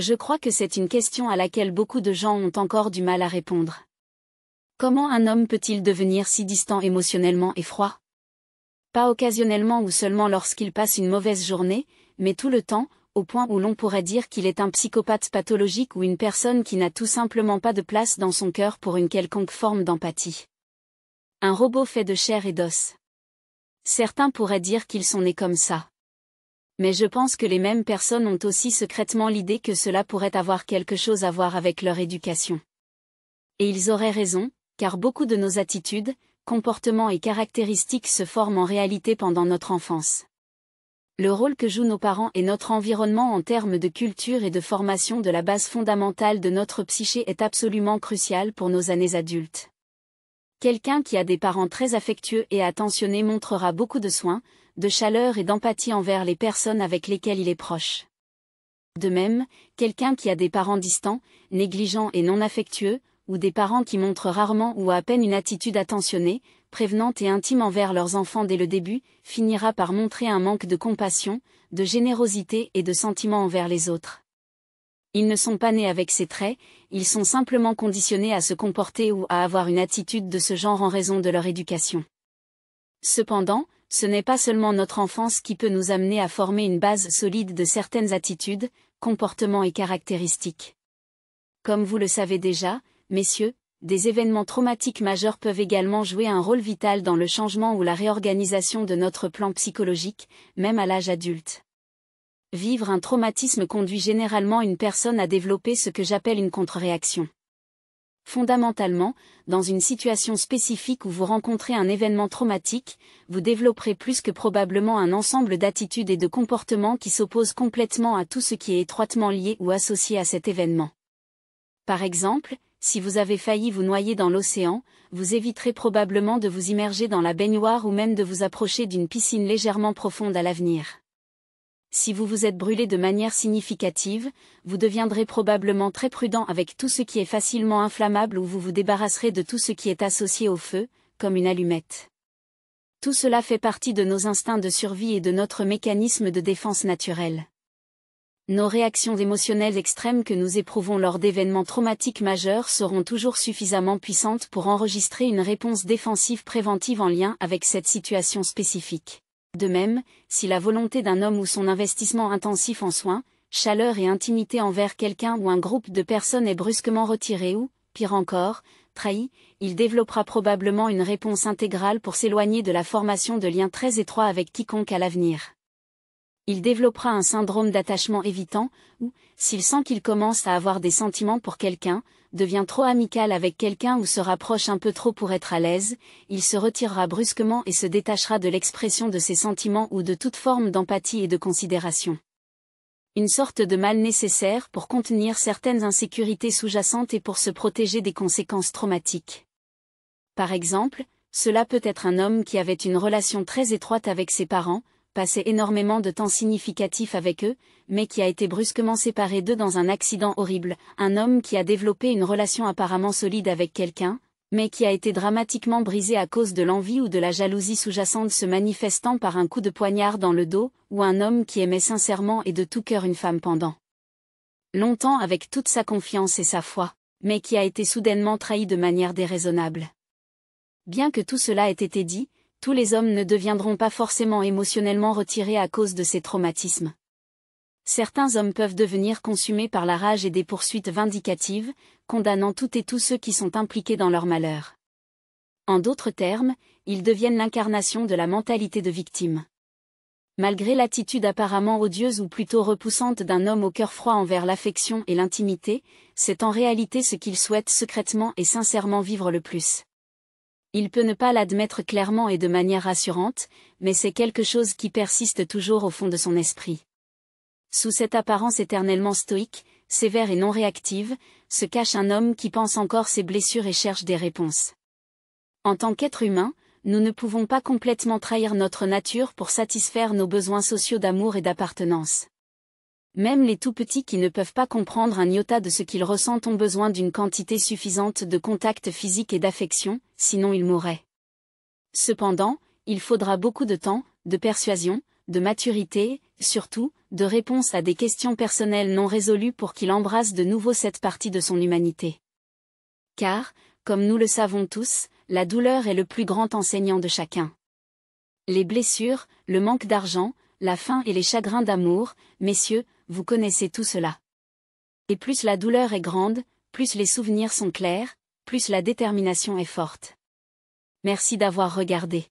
Je crois que c'est une question à laquelle beaucoup de gens ont encore du mal à répondre. Comment un homme peut-il devenir si distant émotionnellement et froid? Pas occasionnellement ou seulement lorsqu'il passe une mauvaise journée, mais tout le temps, au point où l'on pourrait dire qu'il est un psychopathe pathologique ou une personne qui n'a tout simplement pas de place dans son cœur pour une quelconque forme d'empathie. Un robot fait de chair et d'os. Certains pourraient dire qu'ils sont nés comme ça. Mais je pense que les mêmes personnes ont aussi secrètement l'idée que cela pourrait avoir quelque chose à voir avec leur éducation. Et ils auraient raison, car beaucoup de nos attitudes, comportements et caractéristiques se forment en réalité pendant notre enfance. Le rôle que jouent nos parents et notre environnement en termes de culture et de formation de la base fondamentale de notre psyché est absolument crucial pour nos années adultes. Quelqu'un qui a des parents très affectueux et attentionnés montrera beaucoup de soin, de chaleur et d'empathie envers les personnes avec lesquelles il est proche. De même, quelqu'un qui a des parents distants, négligents et non affectueux, ou des parents qui montrent rarement ou à peine une attitude attentionnée, prévenante et intime envers leurs enfants dès le début, finira par montrer un manque de compassion, de générosité et de sentiment envers les autres. Ils ne sont pas nés avec ces traits, ils sont simplement conditionnés à se comporter ou à avoir une attitude de ce genre en raison de leur éducation. Cependant, ce n'est pas seulement notre enfance qui peut nous amener à former une base solide de certaines attitudes, comportements et caractéristiques. Comme vous le savez déjà, messieurs, des événements traumatiques majeurs peuvent également jouer un rôle vital dans le changement ou la réorganisation de notre plan psychologique, même à l'âge adulte. Vivre un traumatisme conduit généralement une personne à développer ce que j'appelle une contre-réaction. Fondamentalement, dans une situation spécifique où vous rencontrez un événement traumatique, vous développerez plus que probablement un ensemble d'attitudes et de comportements qui s'opposent complètement à tout ce qui est étroitement lié ou associé à cet événement. Par exemple, si vous avez failli vous noyer dans l'océan, vous éviterez probablement de vous immerger dans la baignoire ou même de vous approcher d'une piscine légèrement profonde à l'avenir. Si vous vous êtes brûlé de manière significative, vous deviendrez probablement très prudent avec tout ce qui est facilement inflammable ou vous vous débarrasserez de tout ce qui est associé au feu, comme une allumette. Tout cela fait partie de nos instincts de survie et de notre mécanisme de défense naturelle. Nos réactions émotionnelles extrêmes que nous éprouvons lors d'événements traumatiques majeurs seront toujours suffisamment puissantes pour enregistrer une réponse défensive préventive en lien avec cette situation spécifique. De même, si la volonté d'un homme ou son investissement intensif en soins, chaleur et intimité envers quelqu'un ou un groupe de personnes est brusquement retiré ou, pire encore, trahi, il développera probablement une réponse intégrale pour s'éloigner de la formation de liens très étroits avec quiconque à l'avenir. Il développera un syndrome d'attachement évitant, ou, s'il sent qu'il commence à avoir des sentiments pour quelqu'un, devient trop amical avec quelqu'un ou se rapproche un peu trop pour être à l'aise, il se retirera brusquement et se détachera de l'expression de ses sentiments ou de toute forme d'empathie et de considération. Une sorte de mal nécessaire pour contenir certaines insécurités sous-jacentes et pour se protéger des conséquences traumatiques. Par exemple, cela peut être un homme qui avait une relation très étroite avec ses parents, passait énormément de temps significatif avec eux, mais qui a été brusquement séparé d'eux dans un accident horrible, un homme qui a développé une relation apparemment solide avec quelqu'un, mais qui a été dramatiquement brisé à cause de l'envie ou de la jalousie sous-jacente se manifestant par un coup de poignard dans le dos, ou un homme qui aimait sincèrement et de tout cœur une femme pendant longtemps avec toute sa confiance et sa foi, mais qui a été soudainement trahi de manière déraisonnable. Bien que tout cela ait été dit, tous les hommes ne deviendront pas forcément émotionnellement retirés à cause de ces traumatismes. Certains hommes peuvent devenir consumés par la rage et des poursuites vindicatives, condamnant toutes et tous ceux qui sont impliqués dans leur malheur. En d'autres termes, ils deviennent l'incarnation de la mentalité de victime. Malgré l'attitude apparemment odieuse ou plutôt repoussante d'un homme au cœur froid envers l'affection et l'intimité, c'est en réalité ce qu'il souhaite secrètement et sincèrement vivre le plus. Il peut ne pas l'admettre clairement et de manière rassurante, mais c'est quelque chose qui persiste toujours au fond de son esprit. Sous cette apparence éternellement stoïque, sévère et non réactive, se cache un homme qui pense encore ses blessures et cherche des réponses. En tant qu'être humain, nous ne pouvons pas complètement trahir notre nature pour satisfaire nos besoins sociaux d'amour et d'appartenance. Même les tout-petits qui ne peuvent pas comprendre un iota de ce qu'ils ressentent ont besoin d'une quantité suffisante de contact physique et d'affection, sinon ils mourraient. Cependant, il faudra beaucoup de temps, de persuasion, de maturité, surtout, de réponses à des questions personnelles non résolues pour qu'il embrasse de nouveau cette partie de son humanité. Car, comme nous le savons tous, la douleur est le plus grand enseignant de chacun. Les blessures, le manque d'argent, la faim et les chagrins d'amour, messieurs, vous connaissez tout cela. Et plus la douleur est grande, plus les souvenirs sont clairs, plus la détermination est forte. Merci d'avoir regardé.